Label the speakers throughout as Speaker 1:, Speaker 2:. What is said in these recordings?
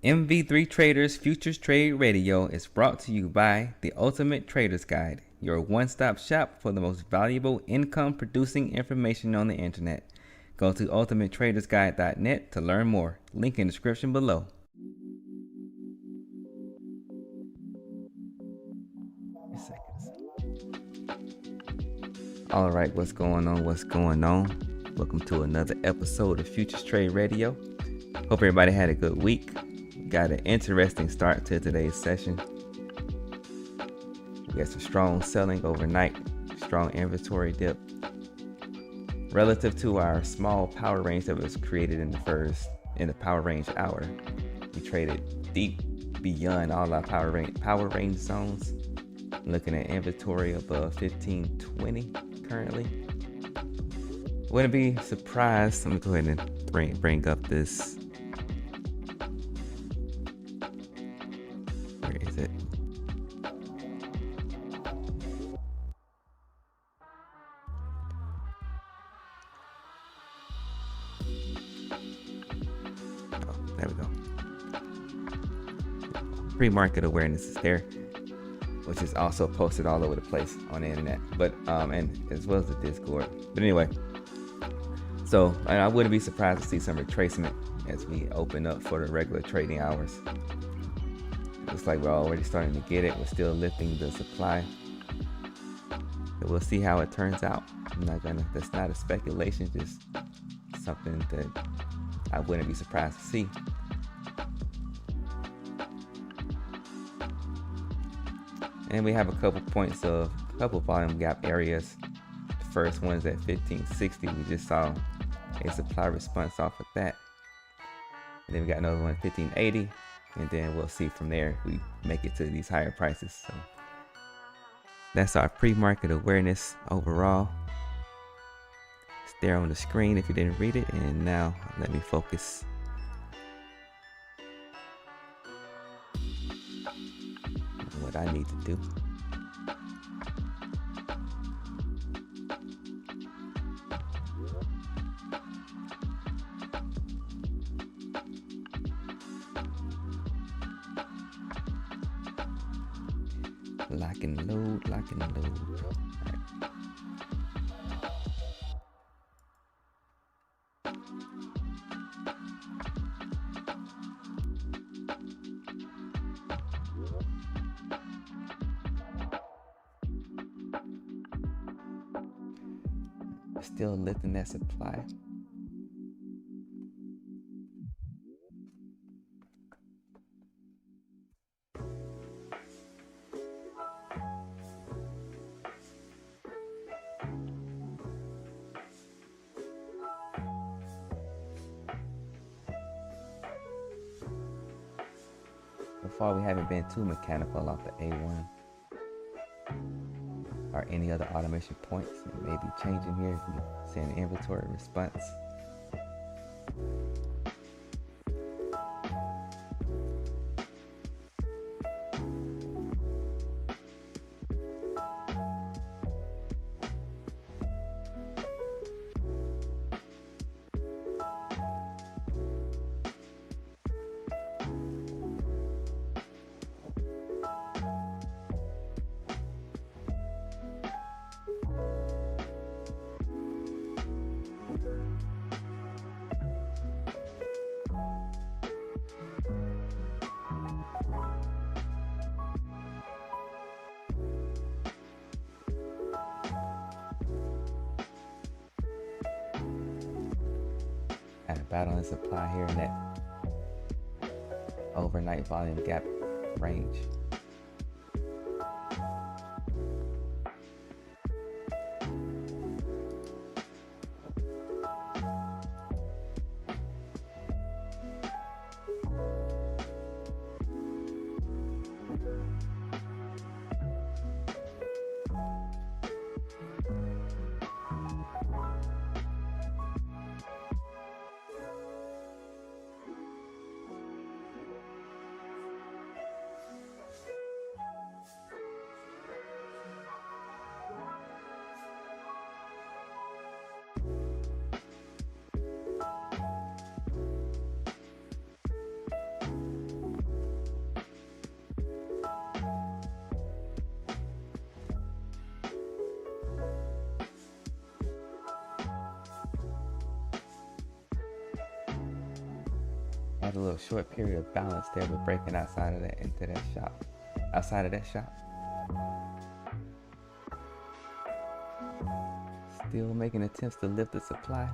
Speaker 1: MV3 Traders Futures Trade Radio is brought to you by The Ultimate Trader's Guide, your one-stop shop for the most valuable income-producing information on the internet. Go to ultimatetradersguide.net to learn more. Link in the description below. All right, what's going on? Welcome to another episode of Futures Trade Radio. Hope everybody had a good week. Got an interesting start to today's session. We got some strong selling overnight, strong inventory dip. Relative to our small power range that was created in the power range hour, we traded deep beyond all our power range zones. Looking at inventory above 1520 currently. Wouldn't be surprised. Let me go ahead and bring up this. Where is it? Oh, there we go. Pre-market awareness is there, which is also posted all over the place on the internet, but and as well as the Discord. But anyway, so I wouldn't be surprised to see some retracement as we open up for the regular trading hours. Looks like we're already starting to get it. We're still lifting the supply. So we'll see how it turns out. That's not a speculation, just something that I wouldn't be surprised to see. And we have a couple volume gap areas. The first one's at 1560. We just saw a supply response off of that. And then we got another one at 1580. And then we'll see from there if we make it to these higher prices. So that's our pre-market awareness overall. It's there on the screen if you didn't read it. And now let me focus on what I need to do. Lock and load. All right. Still lifting that supply. So far, we haven't been too mechanical off the A1 or any other automation points. It may be changing here if we see an inventory response. At a battle in supply here in that overnight volume gap range. a little short period of balance there, but breaking outside of that into that shop. Outside of that shop. Still making attempts to lift the supply.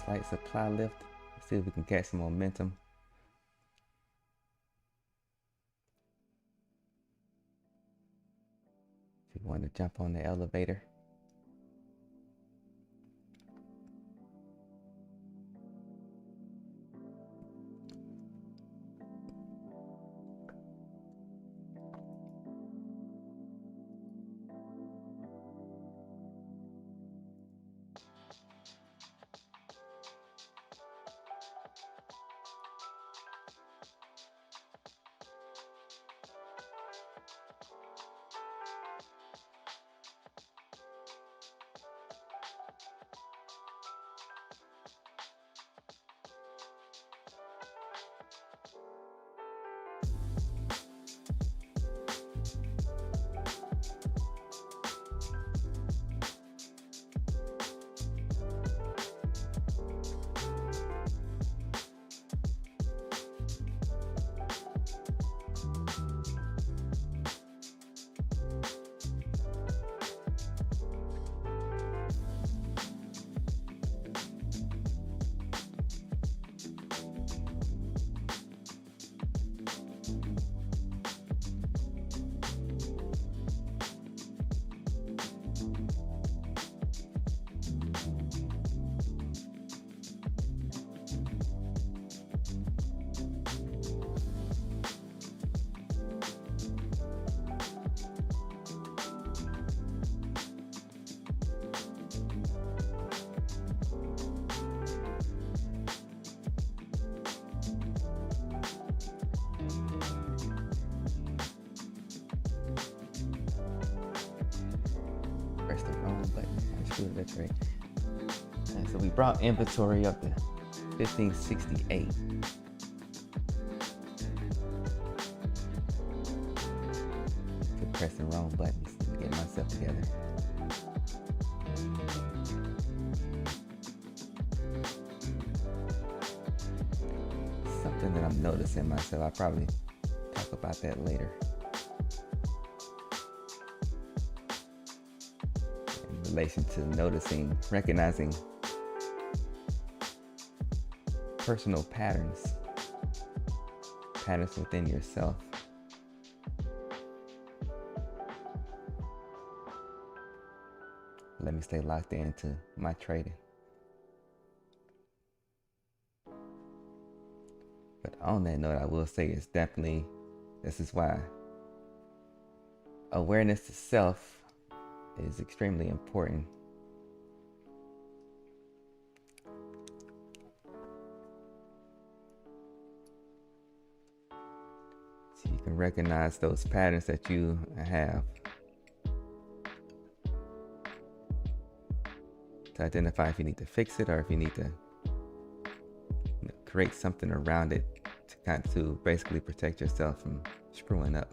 Speaker 1: Slight supply lift. Let's see if we can catch some momentum. If you want to jump on the elevator. Press the wrong button. I screwed that trade. And so we brought inventory up to 1568. Keep pressing the wrong buttons to get myself together. Something that I'm noticing myself. I'll probably talk about that later. In relation to noticing, recognizing personal patterns within yourself. Let me stay locked into my trading. But on that note, I will say it's definitely, this is why awareness to self is extremely important. So you can recognize those patterns that you have to identify if you need to fix it or if you need to create something around it to basically protect yourself from screwing up.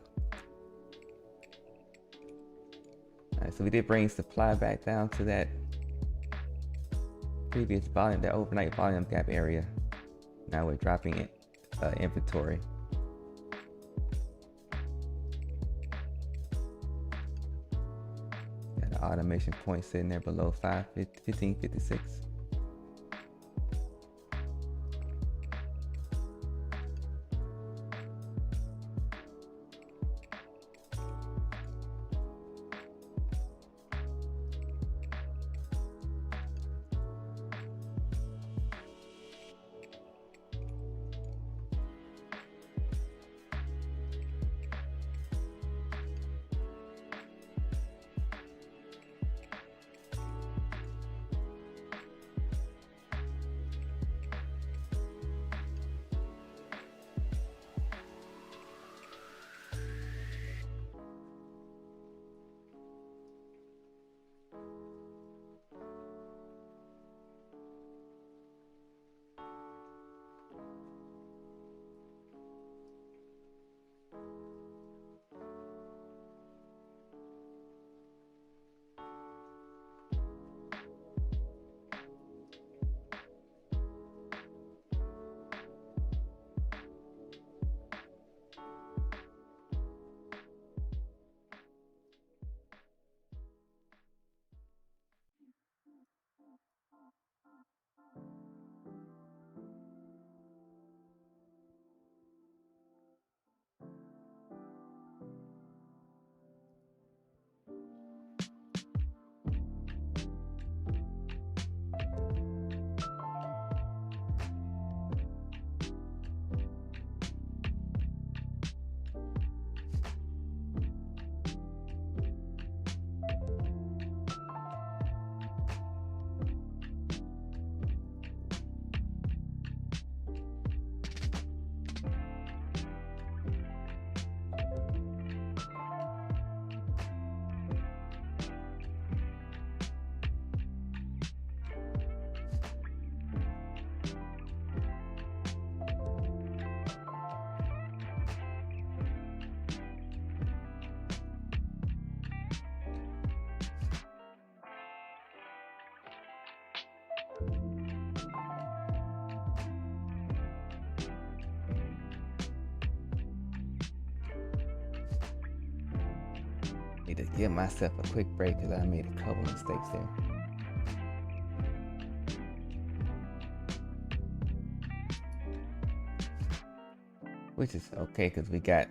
Speaker 1: Alright, so we did bring supply back down to that previous volume, that overnight volume gap area. Now we're dropping it, inventory. Got an automation point sitting there below 1556. Need to give myself a quick break because I made a couple mistakes there. Which is okay because we got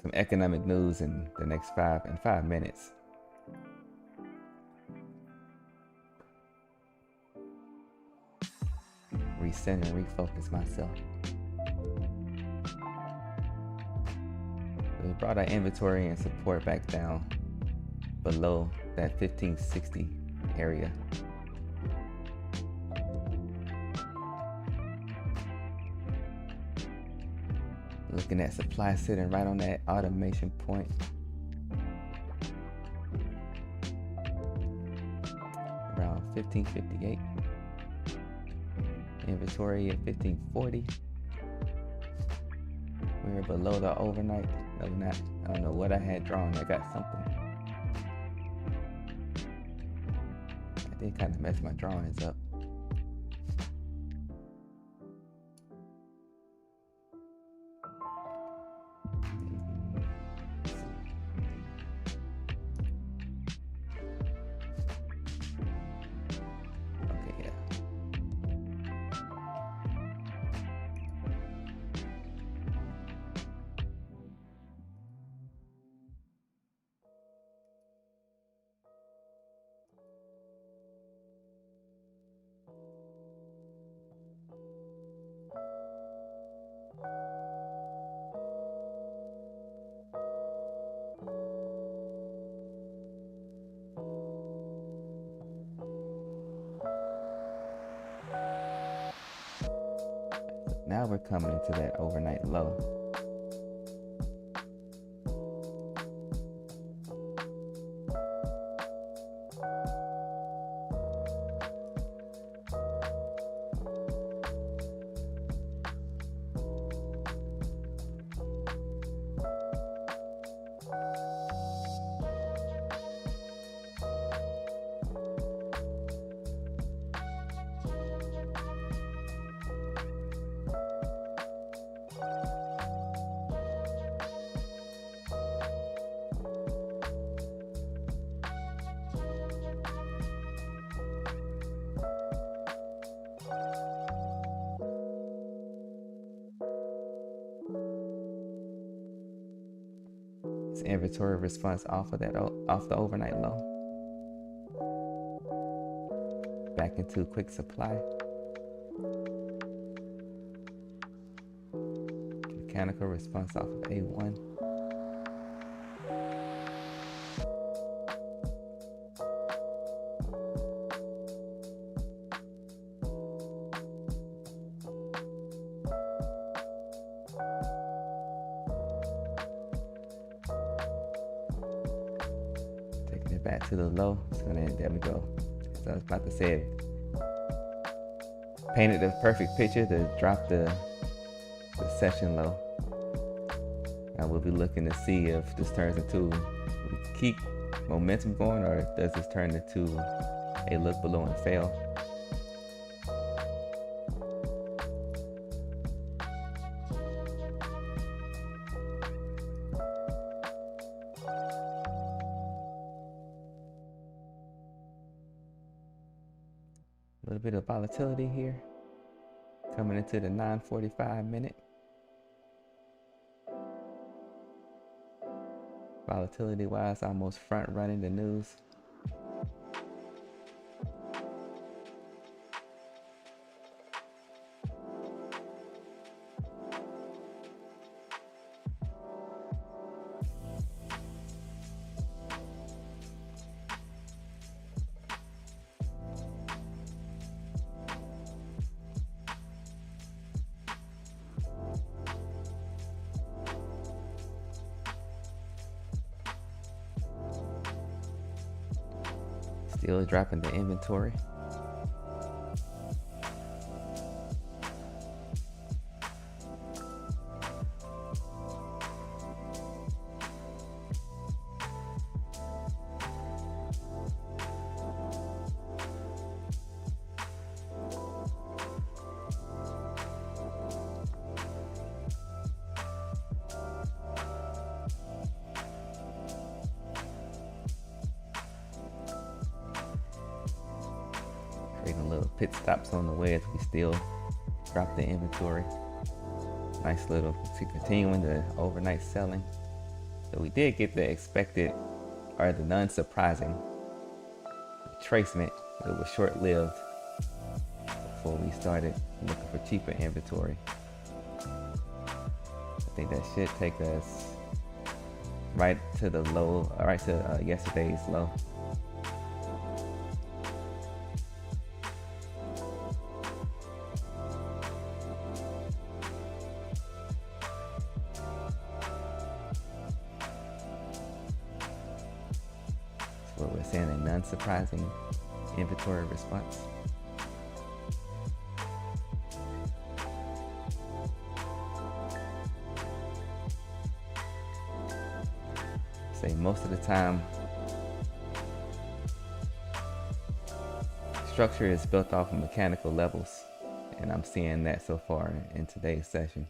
Speaker 1: some economic news in the next 5 minutes. Reset and refocus myself. We brought our inventory and support back down below that 1560 area. Looking at supply sitting right on that automation point. Around 1558. Inventory at 1540. We're below the overnight. No, not. I don't know what I had drawn. I got something. I did kind of mess my drawings up. Now we're coming into that overnight low. Inventory response off of that, off the overnight low. Back into quick supply. Mechanical response off of A1. Back to the low. There we go. As I was about to say, painted the perfect picture to drop the session low. Now we'll be looking to see if this turns into keep momentum going, or does this turn into a look below and fail. A little bit of volatility here coming into the 9:45 minute. Volatility wise, almost front running the news. Still dropping the inventory. little pit stops on the way as we still drop the inventory. Nice little continuing the overnight selling. So we did get the expected, or the non-surprising retracement. It was short-lived before we started looking for cheaper inventory. I think that should take us right to the low, right to yesterday's low. That's what we're saying, a non-surprising inventory response. Say most of the time, structure is built off of mechanical levels, and I'm seeing that so far in today's session.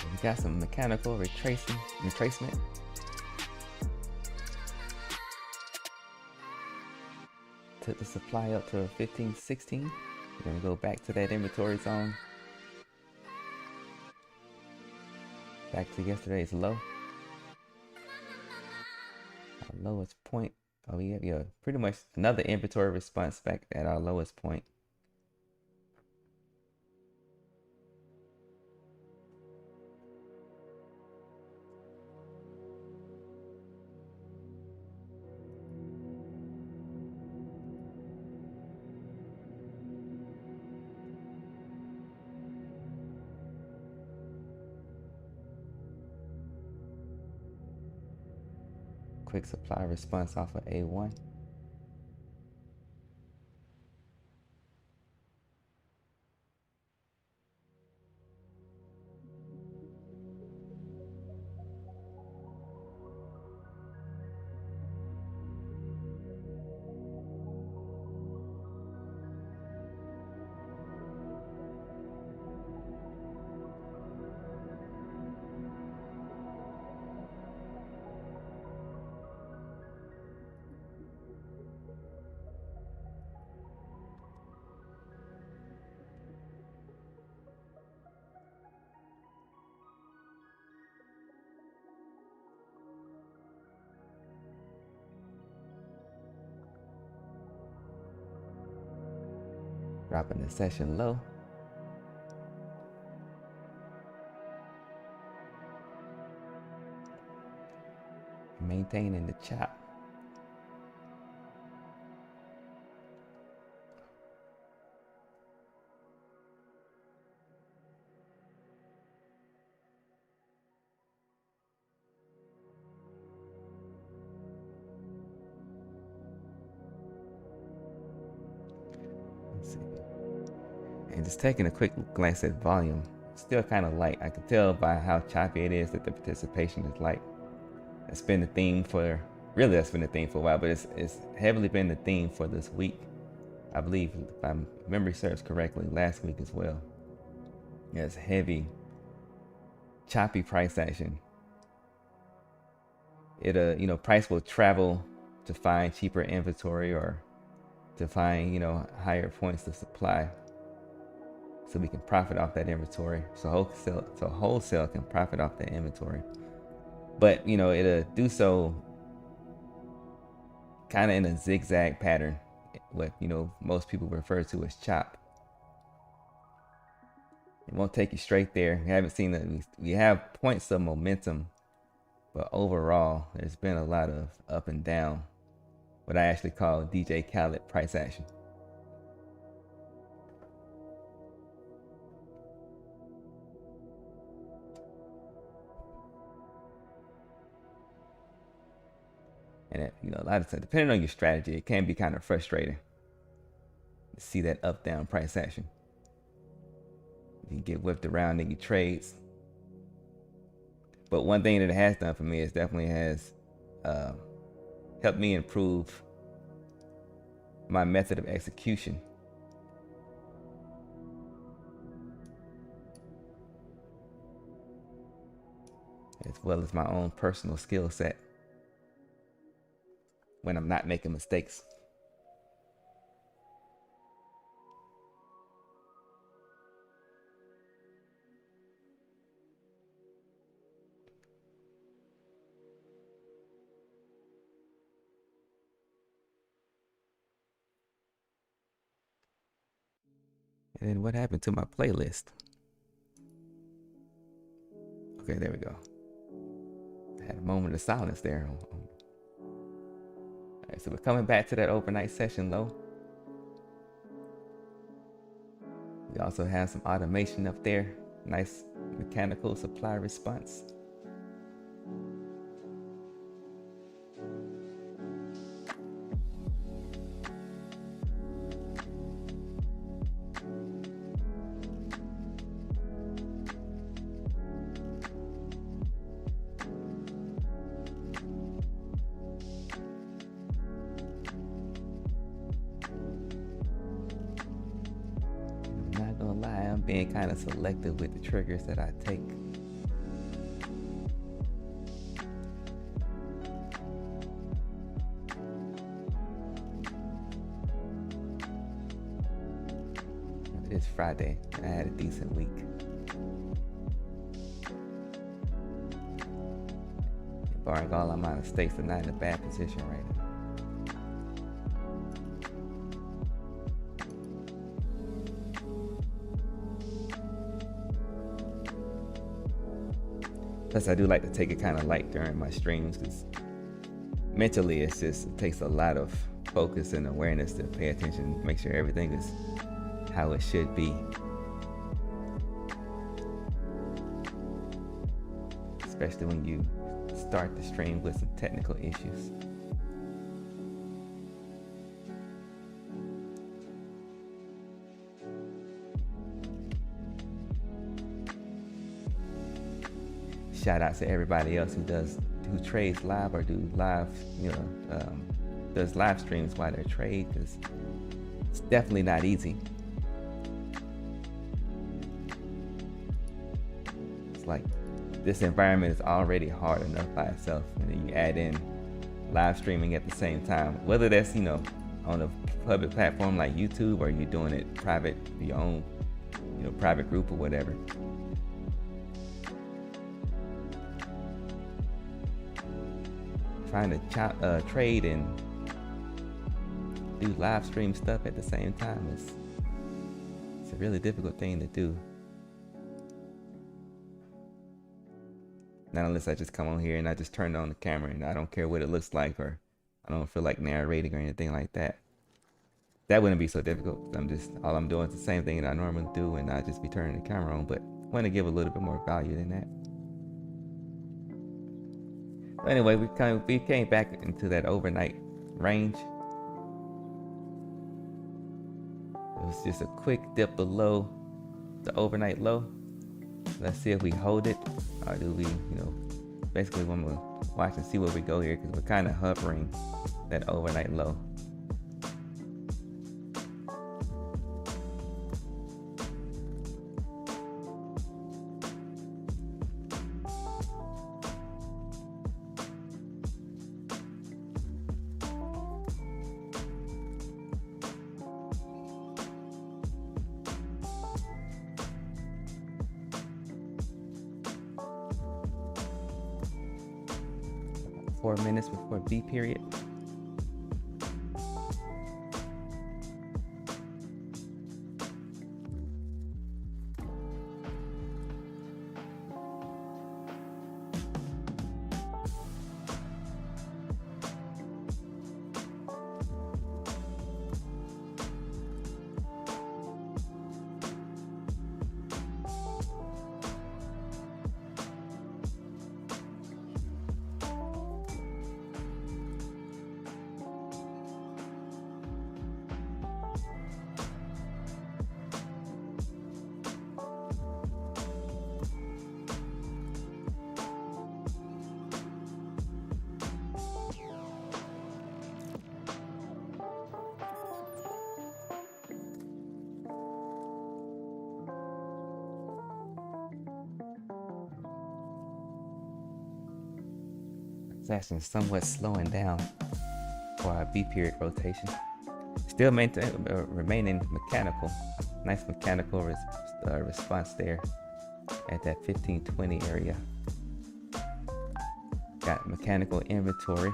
Speaker 1: We got some mechanical retracement. Took the supply up to 1516. We're gonna go back to that inventory zone. Back to yesterday's low. Our lowest point. Oh yeah, pretty much another inventory response back at our lowest point. Quick supply response off of A1. Dropping the session low. Maintaining the chop. And just taking a quick glance at volume, still kind of light. I can tell by how choppy it is that the participation is light. That's been the theme for, really that's been the theme for a while, but it's heavily been the theme for this week. I believe, if my memory serves correctly, last week as well. It's heavy, choppy price action. It price will travel to find cheaper inventory or to find higher points of supply, so we can profit off that inventory. So wholesale can profit off that inventory, but it'll do so kind of in a zigzag pattern, what most people refer to as chop. It won't take you straight there. We haven't seen that. We have points of momentum, but overall there's been a lot of up and down, what I actually call DJ Khaled price action. And a lot of times, depending on your strategy, it can be kind of frustrating to see that up down price action. You get whipped around in your trades. But one thing that it has done for me is definitely has helped me improve my method of execution. As well as my own personal skill set when I'm not making mistakes. And then what happened to my playlist? Okay, there we go. I had a moment of silence there. All right, so we're coming back to that overnight session low. We also have some automation up there. Nice mechanical supply response. Being kind of selective with the triggers that I take. It's Friday and I had a decent week. Barring all amount of mistakes, I'm not in a bad position right now. Plus, I do like to take it kind of light during my streams because mentally it takes a lot of focus and awareness to pay attention, make sure everything is how it should be. Especially when you start the stream with some technical issues. Shout out to everybody else who trades live or do live, does live streams while they trade, because it's definitely not easy. It's like this environment is already hard enough by itself, and then you add in live streaming at the same time, whether that's on a public platform like YouTube or you're doing it private, your own private group or whatever. Trying to trade and do live stream stuff at the same time it's a really difficult thing to do. Not unless I just come on here and I just turn on the camera and I don't care what it looks like, or I don't feel like narrating or anything like that. That wouldn't be so difficult. All I'm doing is the same thing that I normally do, and I just be turning the camera on, but I want to give a little bit more value than that. Anyway, we came back into that overnight range. It was just a quick dip below the overnight low. Let's see if we hold it, or do we, basically when we watch and see where we go here, because we're kind of hovering that overnight low. About 4 minutes before B period. Actually somewhat slowing down for our B period rotation. Still remaining mechanical. Nice mechanical response there at that 1520 area. Got mechanical inventory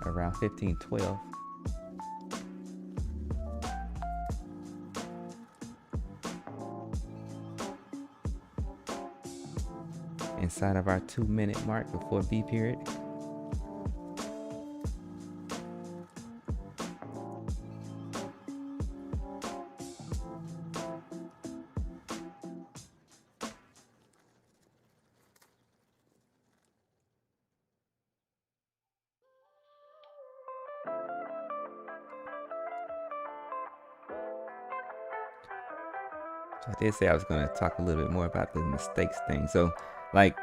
Speaker 1: around 1512. Inside of our 2 minute mark before B period. I did say I was going to talk a little bit more about the mistakes thing. So, like,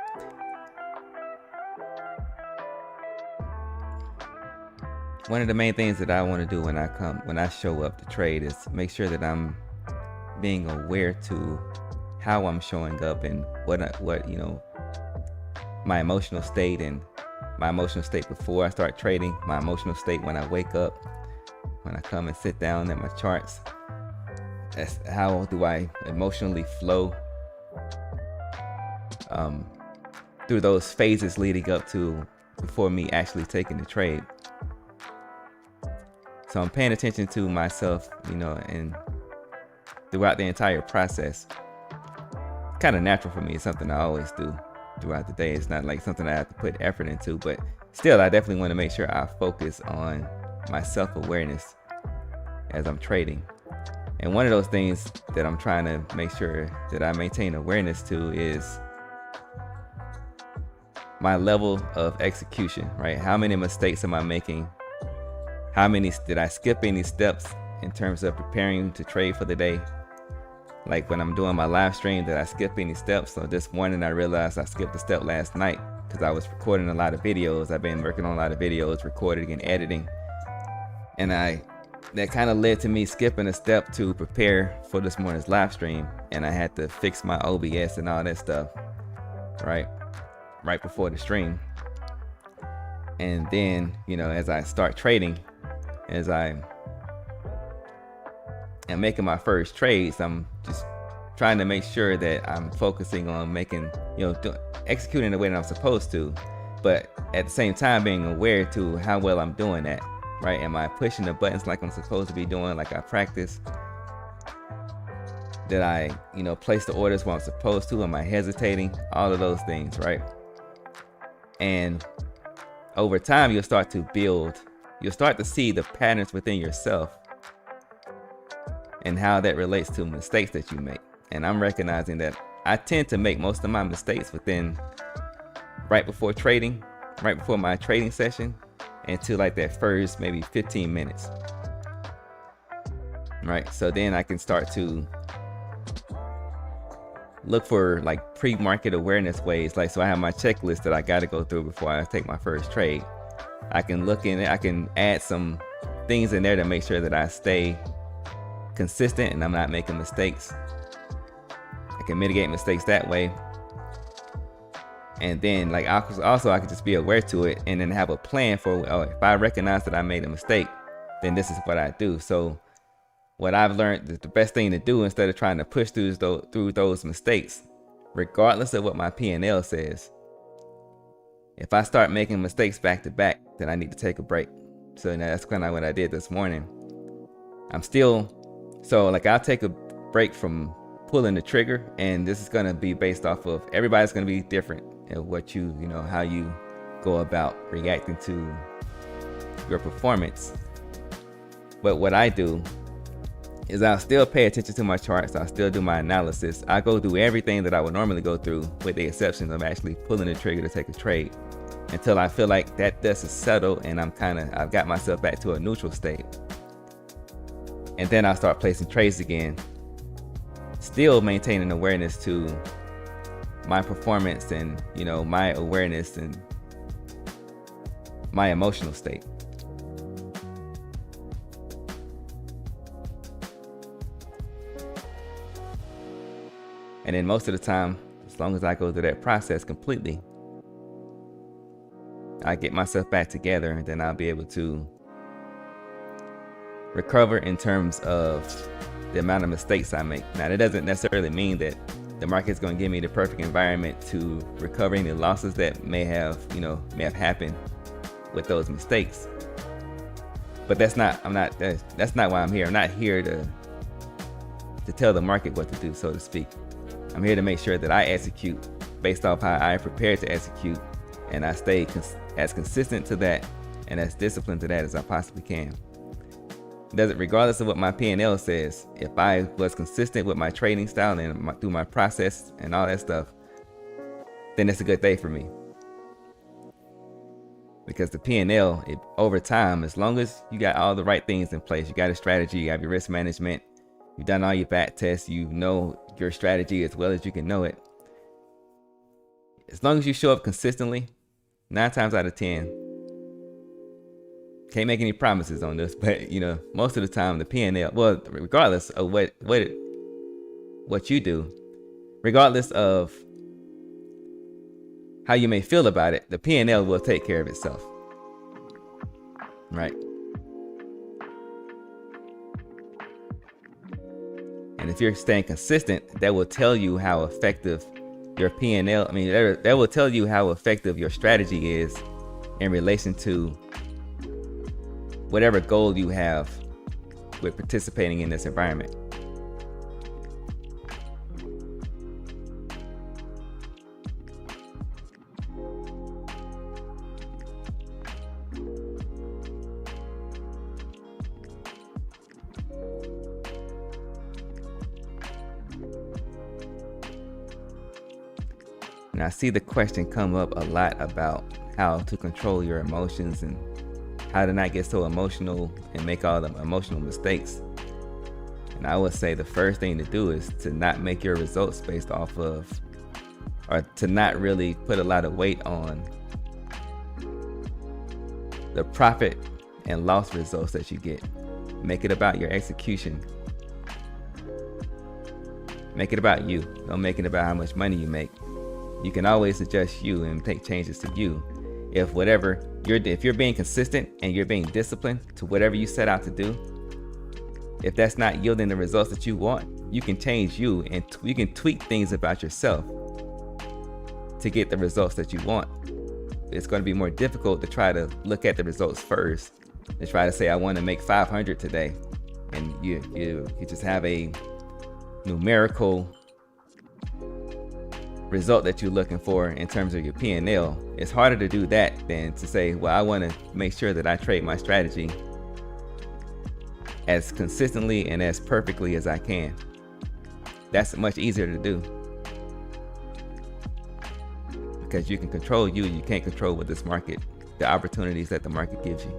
Speaker 1: one of the main things that I want to do when I show up to trade is make sure that I'm being aware to how I'm showing up and what my emotional state, and my emotional state before I start trading, my emotional state when I wake up, when I come and sit down at my charts. That's how do I emotionally flow through those phases leading up to before me actually taking the trade. So I'm paying attention to myself, and throughout the entire process. Kind of natural for me. It's something I always do throughout the day. It's not like something I have to put effort into, but still, I definitely want to make sure I focus on my self-awareness as I'm trading. And one of those things that I'm trying to make sure that I maintain awareness to is my level of execution, right? How many mistakes am I making? How many did I skip any steps in terms of preparing to trade for the day? Like when I'm doing my live stream, did I skip any steps? So this morning I realized I skipped a step last night because I was recording a lot of videos. I've been working on a lot of videos, recording and editing. And that kind of led to me skipping a step to prepare for this morning's live stream. And I had to fix my OBS and all that stuff, right before the stream. And then, as I start trading, as I am making my first trades, I'm just trying to make sure that I'm focusing on making, executing the way that I'm supposed to, but at the same time being aware to how well I'm doing that, right? Am I pushing the buttons like I'm supposed to be doing, like I practice? Did I, place the orders where I'm supposed to? Am I hesitating? All of those things, right? And over time, you'll start to see the patterns within yourself and how that relates to mistakes that you make. And I'm recognizing that I tend to make most of my mistakes right before my trading session, into like that first maybe 15 minutes. right? So then I can start to look for like pre-market awareness ways. Like, so I have my checklist that I got to go through before I take my first trade. I can look in it, I can add some things in there to make sure that I stay consistent and I'm not making mistakes. I can mitigate mistakes that way. And then like also I can just be aware to it and then have a plan for, oh, if I recognize that I made a mistake, then this is what I do. So what I've learned is the best thing to do, instead of trying to push through those mistakes, regardless of what my P&L says, if I start making mistakes back to back, then I need to take a break. So that's kind of what I did this morning. I'll take a break from pulling the trigger, and this is going to be based off of, everybody's going to be different in what how you go about reacting to your performance. But what I do is I'll still pay attention to my charts. I'll still do my analysis. I go through everything that I would normally go through, with the exception of actually pulling the trigger to take a trade, until I feel like that dust is settled and I've got myself back to a neutral state. And then I'll start placing trades again, still maintaining awareness to my performance and my awareness and my emotional state. And then most of the time, as long as I go through that process completely, I get myself back together, and then I'll be able to recover in terms of the amount of mistakes I make. Now, that doesn't necessarily mean that the market's going to give me the perfect environment to recover any losses that may have happened with those mistakes. But that's not why I'm here. I'm not here to tell the market what to do, so to speak. I'm here to make sure that I execute based off how I prepared to execute, and I stay as consistent to that and as disciplined to that as I possibly can. Regardless of what my P&L says, if I was consistent with my trading style and through my process and all that stuff, then it's a good day for me. Because the P&L, over time, as long as you got all the right things in place, you got a strategy, you have your risk management, you've done all your back tests, you know your strategy as well as you can know it. As long as you show up consistently, 9 times out of 10, can't make any promises on this, but most of the time the P&L, well, regardless of what you do, regardless of how you may feel about it, the P&L will take care of itself, right? And if you're staying consistent, that will tell you how effective your P&L, that will tell you how effective your strategy is in relation to whatever goal you have with participating in this environment. And I see the question come up a lot about how to control your emotions and how to not get so emotional and make all the emotional mistakes. And I would say the first thing to do is to not make your results based off of, or to not really put a lot of weight on the profit and loss results that you get. Make it about your execution. Make it about you. Don't make it about how much money you make. You can always adjust you and make changes to you. If you're being consistent and you're being disciplined to whatever you set out to do, if that's not yielding the results that you want, you can change you and you can tweak things about yourself to get the results that you want. It's going to be more difficult to try to look at the results first, to try to say, I want to make 500 today. And you just have a numerical result that you're looking for in terms of your P&L. It's harder to do that than to say, well, I want to make sure that I trade my strategy as consistently and as perfectly as I can. That's much easier to do because you can control you. You can't control what this market, the opportunities that the market gives you.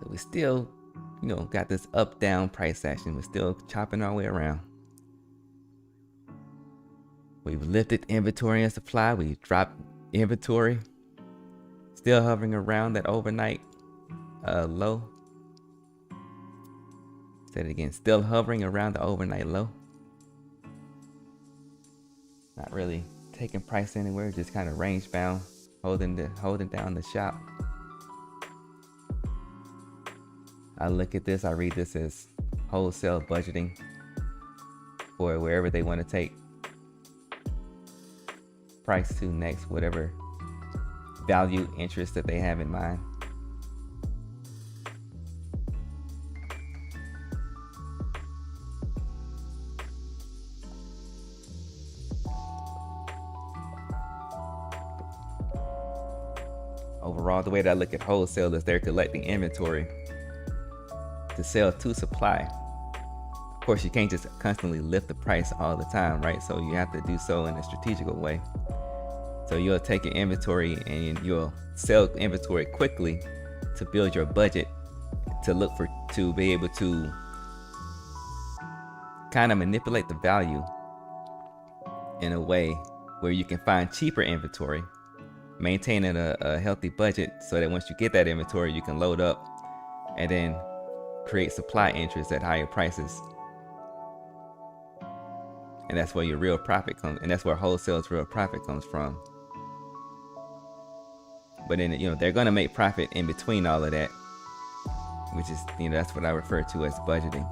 Speaker 1: we still, got this up down price action. We're still chopping our way around. We've lifted inventory and supply. We dropped inventory. Still hovering around that overnight low. Say it again. Still hovering around the overnight low. Not really taking price anywhere. Just kind of range bound, holding down the shop. I look at this. I read this as wholesale budgeting for wherever they want to take price to next, whatever value interest that they have in mind. Overall, the way that I look at wholesale is they're collecting inventory to sell to supply. Of course, you can't just constantly lift the price all the time, right? So you have to do so in a strategical way. So you'll take your inventory and you'll sell inventory quickly to build your budget to be able to kind of manipulate the value in a way where you can find cheaper inventory, maintaining a healthy budget so that once you get that inventory, you can load up and then create supply interest at higher prices. And that's where your real profit comes, and that's where wholesale's real profit comes from. But then, they're going to make profit in between all of that, which is, that's what I refer to as budgeting.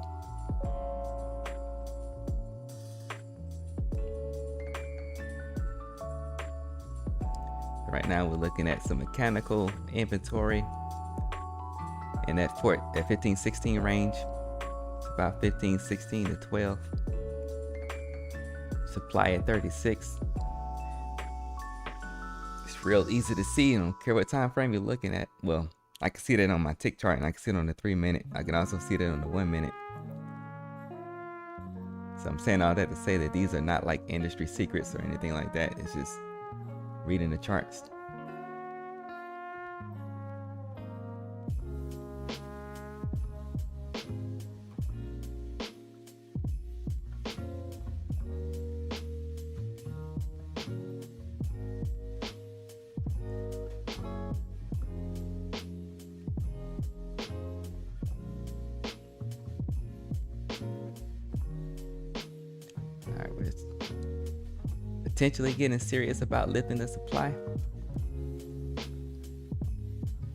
Speaker 1: Right now, we're looking at some mechanical inventory in that 15-16 range. It's about 15-16 to 12. Supply at 36. It's real easy to see. I don't care what time frame you're looking at. Well, I can see that on my tick chart, and I can see it on the 3-minute. I can also see that on the 1-minute. So I'm saying all that to say that these are not like industry secrets or anything like that. It's just reading the charts. Potentially getting serious about lifting the supply.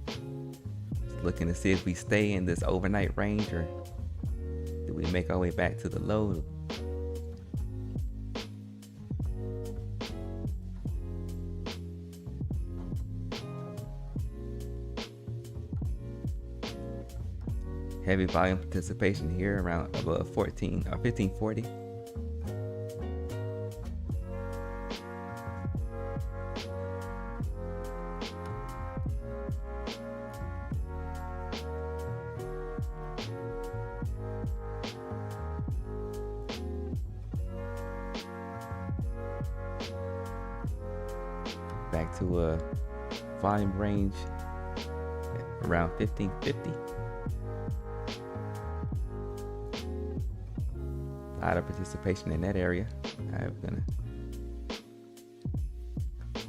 Speaker 1: Just looking to see if we stay in this overnight range or do we make our way back to the low. Heavy volume participation here around above 14 or 1540. Back to a volume range around 1550. A lot of participation in that area.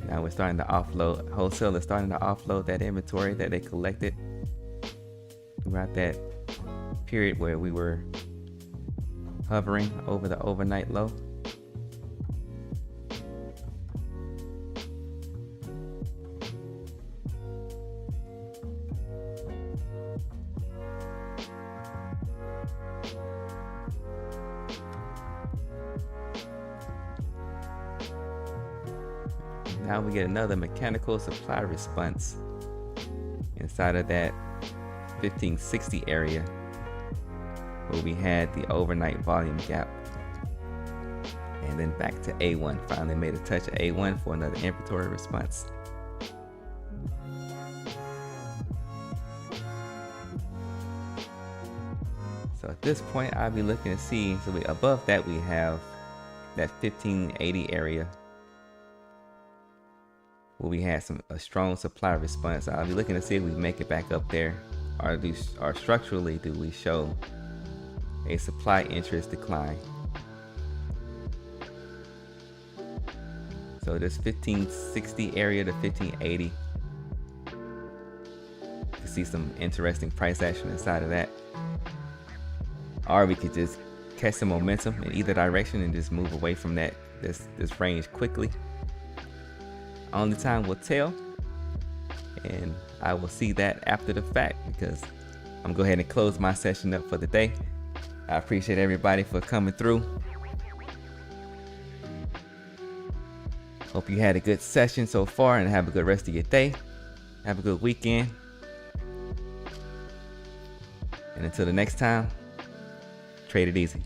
Speaker 1: Now we're starting to offload. Wholesale is starting to offload that inventory that they collected throughout that period where we were hovering over the overnight low. Now we get another mechanical supply response inside of that 1560 area where we had the overnight volume gap. And then back to A1. Finally made a touch of A1 for another inventory response. So at this point, I'll be looking to see, so above that we have that 1580 area where we had a strong supply response. I'll be looking to see if we make it back up there or structurally do we show a supply interest decline? So this 1560 area to 1580, you see some interesting price action inside of that. Or we could just catch some momentum in either direction and just move away from that this range quickly. Only time will tell, and I will see that after the fact, because I'm gonna go ahead and close my session up for the day. I appreciate everybody for coming through. Hope you had a good session so far and have a good rest of your day. Have a good weekend. And until the next time, trade it easy.